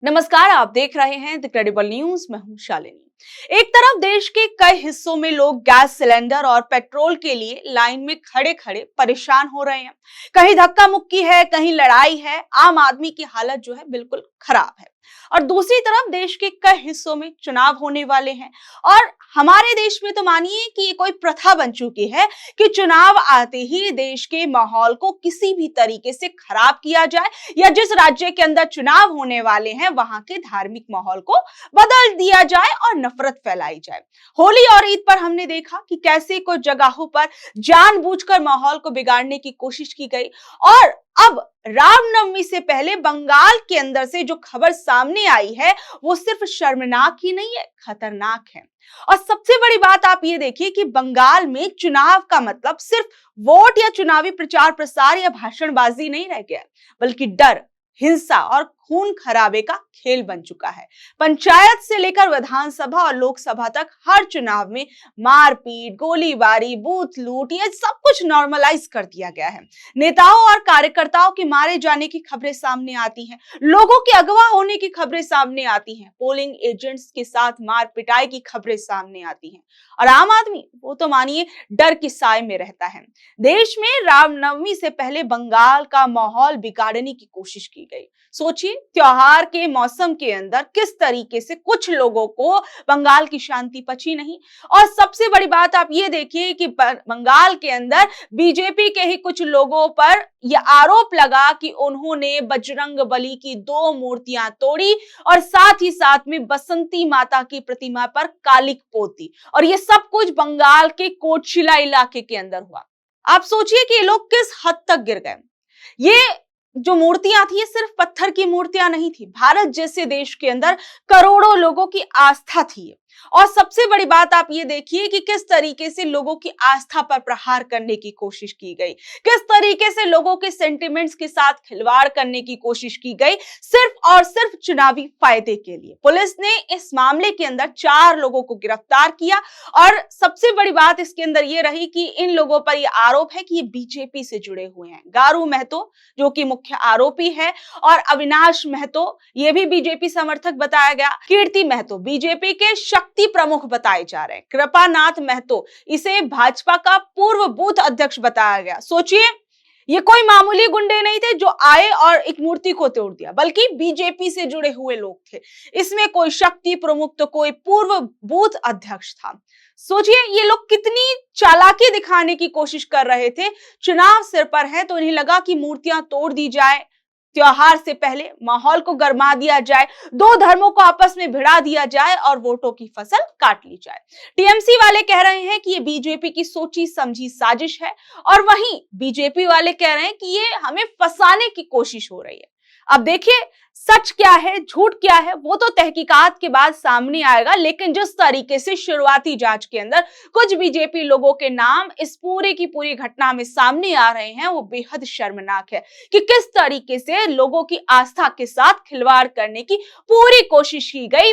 नमस्कार, आप देख रहे हैं द क्रेडिबल न्यूज। मैं हूं शालिनी। एक तरफ देश के कई हिस्सों में लोग गैस सिलेंडर और पेट्रोल के लिए लाइन में खड़े खड़े परेशान हो रहे हैं। कहीं धक्का मुक्की है, कहीं लड़ाई है। आम आदमी की हालत जो है बिल्कुल खराब है। और दूसरी तरफ देश के कई हिस्सों में चुनाव होने वाले हैं। और हमारे देश में तो मानिए कि ये कोई प्रथा बन चुकी है कि चुनाव आते ही देश के माहौल को किसी भी तरीके से खराब किया जाए, या जिस राज्य के अंदर चुनाव होने वाले हैं वहां के धार्मिक माहौल को बदल दिया जाए और नफरत फैलाई जाए। होली और ईद पर हमने देखा कि कैसे कुछ जगहों पर जानबूझकर माहौल को बिगाड़ने की कोशिश की गई। और अब रामनवमी से पहले बंगाल के अंदर से जो खबर सामने आई है वो सिर्फ शर्मनाक ही नहीं है, खतरनाक है। और सबसे बड़ी बात आप ये देखिए कि बंगाल में चुनाव का मतलब सिर्फ वोट या चुनावी प्रचार प्रसार या भाषणबाजी नहीं रह गया, बल्कि डर, हिंसा और खून खराबे का खेल बन चुका है। पंचायत से लेकर विधानसभा और लोकसभा तक हर चुनाव में मारपीट, गोलीबारी, बूथ लूट, ये सब कुछ नॉर्मलाइज कर दिया गया है। नेताओं और कार्यकर्ताओं के मारे जाने की खबरें सामने आती हैं, लोगों के अगवा होने की खबरें सामने आती हैं, पोलिंग एजेंट्स के साथ मार पिटाई की खबरें सामने आती हैं। और आम आदमी वो तो मानिए डर की साए में रहता है। देश में रामनवमी से पहले बंगाल का माहौल बिगाड़ने की कोशिश की गई। सोचिए, त्योहार के मौसम के अंदर किस तरीके से कुछ लोगों को बंगाल की शांति पची नहीं। और सबसे बड़ी बात आप ये देखिए कि बंगाल के अंदर बीजेपी के ही कुछ लोगों पर यह आरोप लगा कि उन्होंने बजरंग बली की 2 मूर्तियां तोड़ी और साथ ही साथ में बसंती माता की प्रतिमा पर कालिक पोत दी। और ये सब कुछ बंगाल के कोटशिला इलाके के अंदर हुआ। आप सोचिए कि ये लोग किस हद तक गिर गए। ये जो मूर्तियां थी ये सिर्फ पत्थर की मूर्तियां नहीं थी, भारत जैसे देश के अंदर करोड़ों लोगों की आस्था थी। और सबसे बड़ी बात आप ये देखिए कि किस तरीके से लोगों की आस्था पर प्रहार करने की कोशिश की गई, किस तरीके से लोगों के सेंटिमेंट्स के साथ खिलवाड़ करने की कोशिश की गई, सिर्फ और सिर्फ चुनावी फायदे के लिए। पुलिस ने इस मामले के अंदर 4 लोगों को गिरफ्तार किया। और सबसे बड़ी बात इसके अंदर ये रही कि इन लोगों पर यह आरोप है कि ये बीजेपी से जुड़े हुए हैं। गारू महतो जो कि मुख्य आरोपी है, और अविनाश महतो ये भी बीजेपी समर्थक बताया गया। कीर्ति महतो बीजेपी के शक्ति प्रमुख बताए जा रहे हैं। कृपानाथ महतो इसे भाजपा का पूर्व बूथ अध्यक्ष बताया गया। सोचिए, ये कोई मामूली गुंडे नहीं थे जो आए और एक मूर्ति को तोड़ दिया, बल्कि बीजेपी से जुड़े हुए लोग थे। इसमें कोई शक्ति प्रमुख तो कोई पूर्व बूथ अध्यक्ष था। सोचिए, ये लोग कितनी चालाकी दिखाने की कोशिश कर रहे थे। चुनाव सिर पर है तो उन्हें लगा कि मूर्तियां तोड़ दी जाए, त्योहार से पहले माहौल को गरमा दिया जाए, 2 धर्मों को आपस में भिड़ा दिया जाए और वोटों की फसल काट ली जाए। टीएमसी वाले कह रहे हैं कि ये बीजेपी की सोची समझी साजिश है, और वहीं बीजेपी वाले कह रहे हैं कि ये हमें फंसाने की कोशिश हो रही है। अब देखिए, सच क्या है झूठ क्या है वो तो तहकीकात के बाद सामने आएगा, लेकिन जिस तरीके से शुरुआती जांच के अंदर कुछ बीजेपी लोगों के नाम इस पूरी की पूरी घटना में सामने आ रहे हैं वो बेहद शर्मनाक है कि किस तरीके से लोगों की आस्था के साथ खिलवाड़ करने की पूरी कोशिश की गई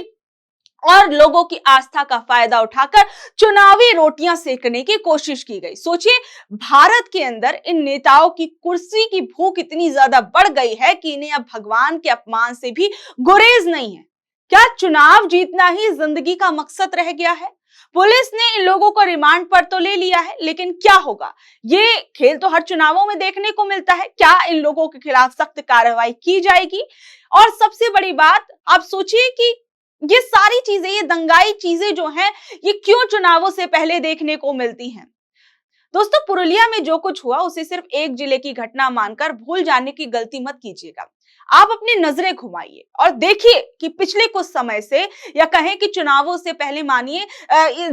और लोगों की आस्था का फायदा उठाकर चुनावी रोटियां सेकने की कोशिश की गई। सोचिए, भारत के अंदर इन नेताओं की कुर्सी की भूख इतनी ज्यादा बढ़ गई है कि इन्हें अब भगवान के अपमान से भी गुरेज नहीं है। क्या चुनाव जीतना ही जिंदगी का मकसद रह गया है? पुलिस ने इन लोगों को रिमांड पर तो ले लिया है, लेकिन क्या होगा? ये खेल तो हर चुनावों में देखने को मिलता है। क्या इन लोगों के खिलाफ सख्त कार्रवाई की जाएगी? और सबसे बड़ी बात, आप सोचिए कि ये सारी चीजें, ये दंगाई चीजें जो हैं, ये क्यों चुनावों से पहले देखने को मिलती हैं? दोस्तों, पुरुलिया में जो कुछ हुआ उसे सिर्फ एक जिले की घटना मानकर भूल जाने की गलती मत कीजिएगा। आप अपनी नजरें घुमाइए और देखिए कि पिछले कुछ समय से, या कहें कि चुनावों से पहले मानिए,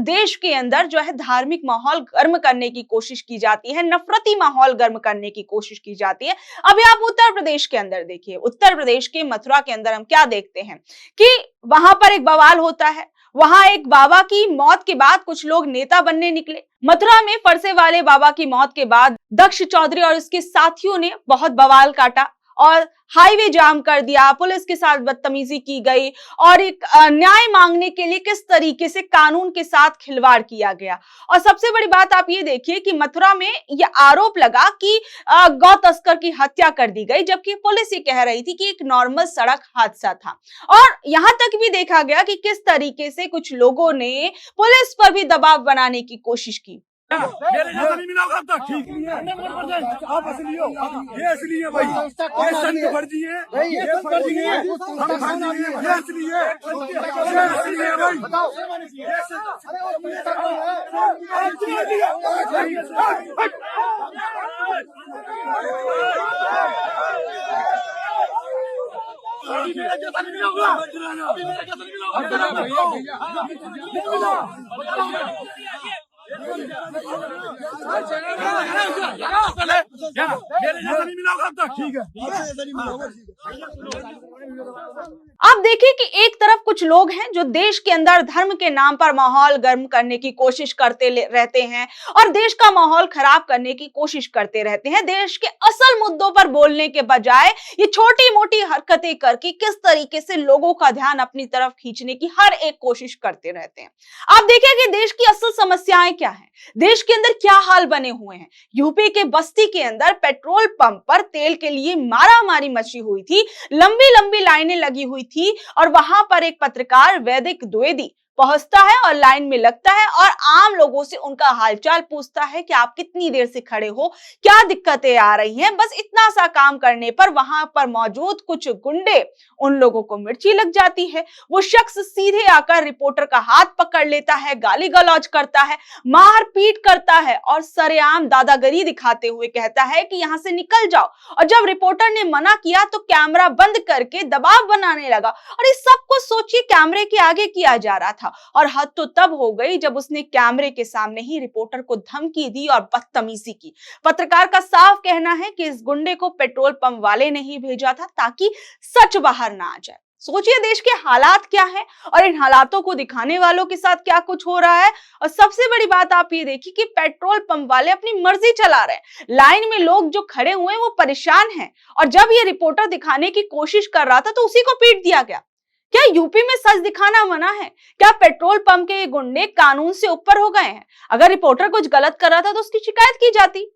देश के अंदर जो है धार्मिक माहौल गर्म करने की कोशिश की जाती है, नफरती माहौल गर्म करने की कोशिश की जाती है। अभी आप उत्तर प्रदेश के अंदर देखिए, उत्तर प्रदेश के मथुरा के अंदर हम क्या देखते हैं कि वहां पर एक बवाल होता है। वहां एक बाबा की मौत के बाद कुछ लोग नेता बनने निकले। मथुरा में फरसे वाले बाबा की मौत के बाद दक्ष चौधरी और उसके साथियों ने बहुत बवाल काटा और हाईवे जाम कर दिया, पुलिस के साथ बदतमीजी की गई और एक न्याय मांगने के लिए किस तरीके से कानून के साथ खिलवाड़ किया गया। और सबसे बड़ी बात आप ये देखिए कि मथुरा में यह आरोप लगा कि गौ तस्कर की हत्या कर दी गई, जबकि पुलिस ये कह रही थी कि एक नॉर्मल सड़क हादसा था। और यहां तक भी देखा गया कि किस तरीके से कुछ लोगों ने पुलिस पर भी दबाव बनाने की कोशिश की। मेरे जैसा नहीं मिला होगा अब तक। ठीक नहीं है, आप असली हो, ये असली है भाई, ये संत फर्जी है, ये फर्जी है, हम फर्जी हैं, ये असली है, ये असली है भाई। मेरे जैसा नहीं मिला होगा, अभी मेरे जैसा नहीं मिला होगा। अब देखिए कि एक तरफ कुछ लोग हैं जो देश के अंदर धर्म के नाम पर माहौल गर्म करने की कोशिश करते रहते हैं और देश का माहौल खराब करने की कोशिश करते रहते हैं। देश के असल मुद्दों पर बोलने के बजाय ये छोटी मोटी हरकतें करके किस तरीके से लोगों का ध्यान अपनी तरफ खींचने की हर एक कोशिश करते रहते हैं। आप देखिए कि देश की असल समस्याएं क्या है, देश के अंदर क्या हाल बने हुए हैं। यूपी के बस्ती के अंदर पेट्रोल पंप पर तेल के लिए मारामारी मची हुई थी, लंबी लंबी लाइनें लगी हुई थी और वहां पर एक पत्रकार वैदिक द्विवेदी पहुंचता है और लाइन में लगता है और आम लोगों से उनका हालचाल पूछता है कि आप कितनी देर से खड़े हो, क्या दिक्कतें आ रही हैं। बस इतना सा काम करने पर वहां पर मौजूद कुछ गुंडे उन लोगों को मिर्ची लग जाती है। वो शख्स सीधे आकर रिपोर्टर का हाथ पकड़ लेता है, गाली गलौज करता है, मार पीट करता है और सरेआम दादागिरी दिखाते हुए कहता है कि यहां से निकल जाओ। और जब रिपोर्टर ने मना किया तो कैमरा बंद करके दबाव बनाने लगा और इस सब कुछ सोचिए कैमरे के आगे किया जा रहा था। और हद तो तब हो गई जब उसने कैमरे के सामने ही रिपोर्टर को धमकी दी और बदतमीजी की। पत्रकार का साफ कहना है कि इस गुंडे को पेट्रोल पंप वाले ने ही भेजा था ताकि सच बाहर ना आ जाए। सोचिए देश के हालात क्या है और इन हालातों को दिखाने वालों के साथ क्या कुछ हो रहा है। और सबसे बड़ी बात आप ये देखिए कि पेट्रोल पंप वाले अपनी मर्जी चला रहे हैं, लाइन में लोग जो खड़े हुए हैं वो परेशान हैं और जब ये रिपोर्टर दिखाने की कोशिश कर रहा था तो उसी को पीट दिया गया। क्या यूपी में सच दिखाना मना है? क्या पेट्रोल पंप के ये गुंडे कानून से ऊपर हो गए हैं? अगर रिपोर्टर कुछ गलत कर रहा था तो उसकी शिकायत की जाती,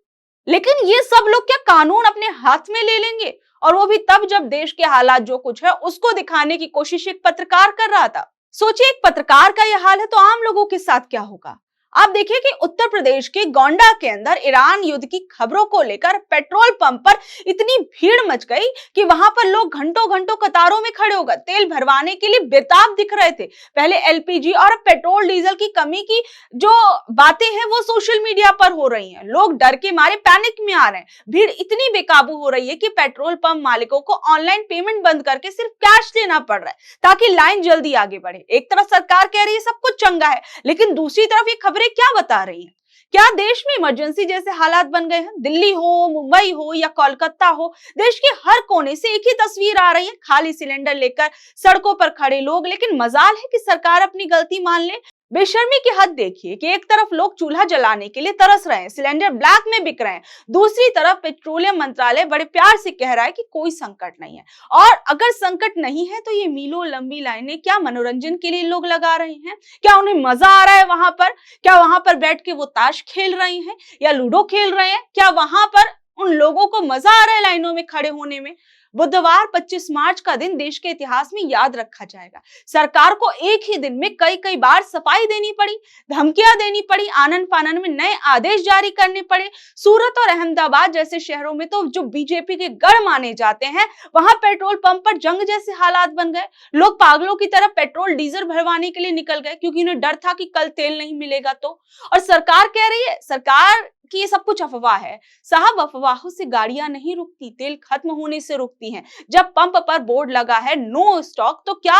लेकिन ये सब लोग क्या कानून अपने हाथ में ले लेंगे? और वो भी तब जब देश के हालात जो कुछ है उसको दिखाने की कोशिश एक पत्रकार कर रहा था। सोचिए एक पत्रकार का यह हाल है तो आम लोगों के साथ क्या होगा। आप देखिए कि उत्तर प्रदेश के गोंडा के अंदर ईरान युद्ध की खबरों को लेकर पेट्रोल पंप पर इतनी भीड़ मच गई कि वहां पर लोग घंटों घंटों कतारों में खड़े हो गए, तेल भरवाने के लिए बेताब दिख रहे थे। पहले एलपीजी और पेट्रोल डीजल की कमी की जो बातें हैं वो सोशल मीडिया पर हो रही हैं, लोग डर के मारे पैनिक में आ रहे हैं। भीड़ इतनी बेकाबू हो रही है कि पेट्रोल पंप मालिकों को ऑनलाइन पेमेंट बंद करके सिर्फ कैश देना पड़ रहा है ताकि लाइन जल्दी आगे बढ़े। एक तरफ सरकार कह रही है सब कुछ चंगा है, लेकिन दूसरी तरफ ये खबरें क्या बता रही हैं? क्या देश में इमरजेंसी जैसे हालात बन गए हैं? दिल्ली हो, मुंबई हो या कोलकाता हो, देश के हर कोने से एक ही तस्वीर आ रही है, खाली सिलेंडर लेकर सड़कों पर खड़े लोग। लेकिन मजाल है कि सरकार अपनी गलती मान ले। बेशर्मी की हद देखिए कि एक तरफ लोग चूल्हा जलाने के लिए तरस रहे हैं, सिलेंडर ब्लैक में बिक रहे हैं, दूसरी तरफ पेट्रोलियम मंत्रालय बड़े प्यार से कह रहा है कि कोई संकट नहीं है। और अगर संकट नहीं है तो ये मीलों लंबी लाइनें क्या मनोरंजन के लिए लोग लगा रहे हैं? क्या उन्हें मजा आ रहा है वहां पर? क्या वहां पर बैठ के वो ताश खेल रहे हैं या लूडो खेल रहे हैं? क्या वहां पर उन लोगों को मजा आ रहा है लाइनों में खड़े होने में? बुधवार 25 मार्च का दिन देश के इतिहास में याद रखा जाएगा। सरकार को एक ही दिन में कई बार सफाई देनी पड़ी, धमकियां देनी पड़ी, आनन फानन में नए आदेश जारी करने पड़े। सूरत और अहमदाबाद जैसे शहरों में तो जो बीजेपी के गढ़ माने जाते हैं वहां पेट्रोल पंप पर जंग जैसे हालात बन गए। लोग पागलों की तरह पेट्रोल डीजल भरवाने के लिए निकल गए क्योंकि उन्हें डर था कि कल तेल नहीं मिलेगा तो। और सरकार कह रही है सरकार कि ये सब कुछ अफवाह है। साहब अफवाहों से गाड़ियां नहीं रुकती, तेल खत्म होने से रुकती हैं। जब पंप पर बोर्ड लगा है नो स्टॉक तो क्या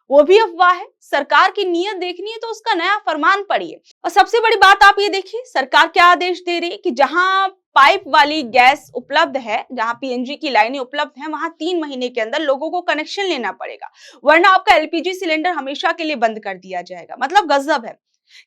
वो भी अफवाह है? सरकार की नीयत देखनी है तो उसका नया फरमान पढ़िए। और सबसे बड़ी बात आप ये देखिए सरकार क्या आदेश दे रही है कि जहां पाइप वाली गैस उपलब्ध है, जहां पीएनजी की लाइनें उपलब्ध हैं, वहां 3 महीने के अंदर लोगों को कनेक्शन लेना पड़ेगा, वरना आपका एलपीजी सिलेंडर हमेशा के लिए बंद कर दिया जाएगा। मतलब गजब है।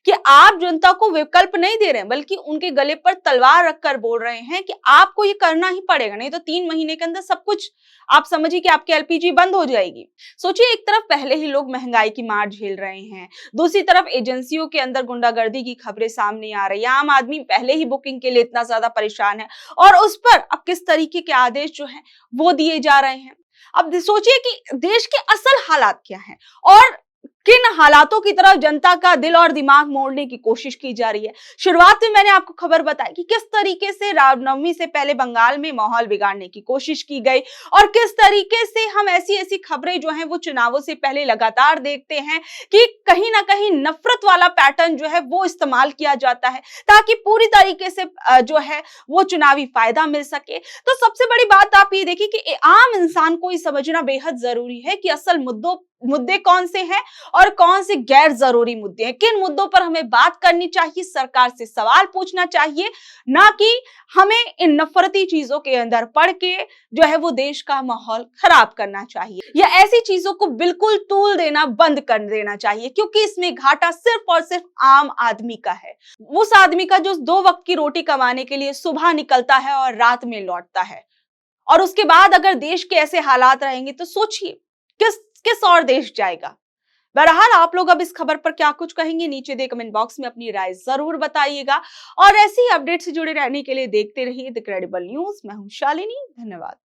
कि आप जनता को विकल्प नहीं दे रहे हैं, बल्कि उनके गले पर तलवार रखकर बोल रहे हैं कि आपको ये करना ही पड़ेगा, नहीं तो 3 महीने के अंदर सब कुछ आप समझिए कि आपकी एलपीजी बंद हो जाएगी। सोचिए, एक तरफ पहले ही लोग महंगाई की मार झेल रहे हैं, दूसरी तरफ एजेंसियों के अंदर गुंडागर्दी की खबरें सामने आ रही है, आम आदमी पहले ही बुकिंग के लिए इतना ज्यादा परेशान है और उस पर अब किस तरीके के आदेश जो है वो दिए जा रहे हैं। अब सोचिए कि देश के असल हालात क्या हैं और किन हालातों की तरफ जनता का दिल और दिमाग मोड़ने की कोशिश की जा रही है। शुरुआत में मैंने आपको खबर बताई कि किस तरीके से रामनवमी से पहले बंगाल में माहौल बिगाड़ने की कोशिश की गई और किस तरीके से हम ऐसी ऐसी खबरें जो हैं वो चुनावों से पहले लगातार देखते हैं कि कहीं ना कहीं नफरत वाला पैटर्न जो है वो इस्तेमाल किया जाता है ताकि पूरी तरीके से जो है वो चुनावी फायदा मिल सके। तो सबसे बड़ी बात आप ये देखिए कि आम इंसान को ये समझना बेहद जरूरी है कि असल मुद्दे कौन से हैं और कौन से गैर जरूरी मुद्दे हैं, किन मुद्दों पर हमें बात करनी चाहिए, सरकार से सवाल पूछना चाहिए, ना कि हमें इन नफरती चीजों के अंदर पड़ के जो है वो देश का माहौल खराब करना चाहिए या ऐसी चीजों को बिल्कुल तूल देना बंद कर देना चाहिए, क्योंकि इसमें घाटा सिर्फ और सिर्फ आम आदमी का है, उस आदमी का जो 2 वक्त की रोटी कमाने के लिए सुबह निकलता है और रात में लौटता है। और उसके बाद अगर देश के ऐसे हालात रहेंगे तो सोचिए किस और देश जाएगा। बहरहाल आप लोग अब इस खबर पर क्या कुछ कहेंगे, नीचे दे कमेंट बॉक्स में अपनी राय जरूर बताइएगा और ऐसी ही अपडेट से जुड़े रहने के लिए देखते रहिए द क्रेडिबल न्यूज। मैं हूं शालिनी, धन्यवाद।